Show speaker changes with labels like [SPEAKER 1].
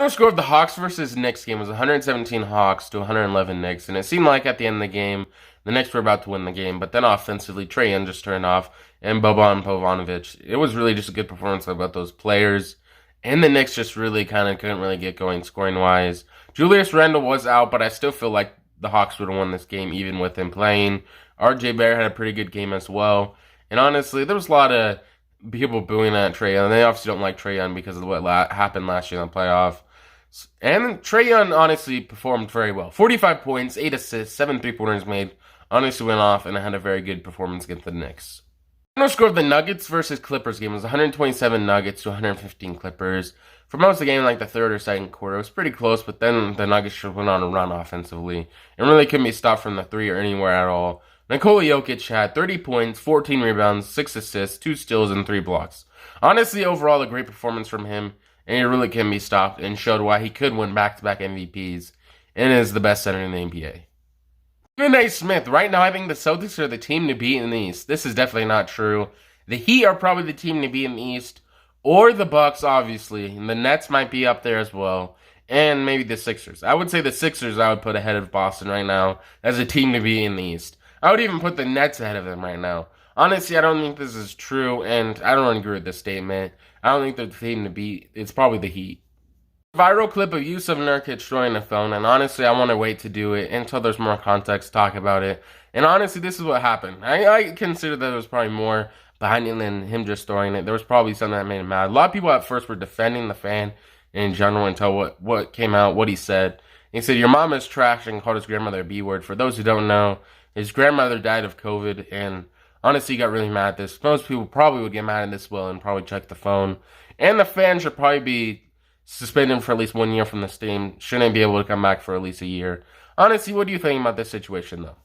[SPEAKER 1] The score of the Hawks versus Knicks game was 117 Hawks to 111 Knicks, and it seemed like at the end of the game, the Knicks were about to win the game, but then offensively, TRAE just turned off, and Boban Povanovic. It was really just a good performance by both those players, and the Knicks just really kind of couldn't really get going scoring-wise. Julius Randle was out, but I still feel like the Hawks would have won this game even with him playing. RJ Barrett had a pretty good game as well, and honestly, there was a lot of people booing at TRAE, and they obviously don't like TRAE because of what happened last year in the playoff. And TRAE honestly performed very well. 45 points, 8 assists, 7 3-pointers made. Honestly went off and had a very good performance against the Knicks. The final score of the Nuggets versus Clippers game was 127 Nuggets to 115 Clippers. For most of the game, like the third or second quarter, it was pretty close, but then the Nuggets just went on a run offensively and really couldn't be stopped from the three or anywhere at all. Nikola Jokic had 30 points, 14 rebounds, 6 assists, 2 steals, and 3 blocks. Honestly, overall, a great performance from him, and he really can be stopped and showed why he could win back-to-back MVPs and is the best center in the NBA. Stephen A. Smith, right now I think the Celtics are the team to beat in the East. This is definitely not true. The Heat are probably the team to beat in the East, or the Bucks, obviously, and the Nets might be up there as well, and maybe the Sixers. I would say the Sixers I would put ahead of Boston right now as a team to beat in the East. I would even put the Nets ahead of them right now. Honestly, I don't think this is true, and I don't agree with this statement. I don't think they're the team to beat. It's probably the Heat. Viral clip of Yusuf Nurkic destroying the phone, and honestly, I want to wait to do it until there's more context to talk about it. And honestly, this is what happened. I consider that there was probably more behind it than him just throwing it. There was probably something that made him mad. A lot of people at first were defending the fan in general until what came out, what he said. He said, "Your mom is trash," and called his grandmother a B word. For those who don't know, his grandmother died of COVID, and honestly, he got really mad at this. Most people probably would get mad at this well and probably check the phone. And the fan should probably be suspended for at least 1 year from this team. Shouldn't be able to come back for at least a year. Honestly, what do you think about this situation, though?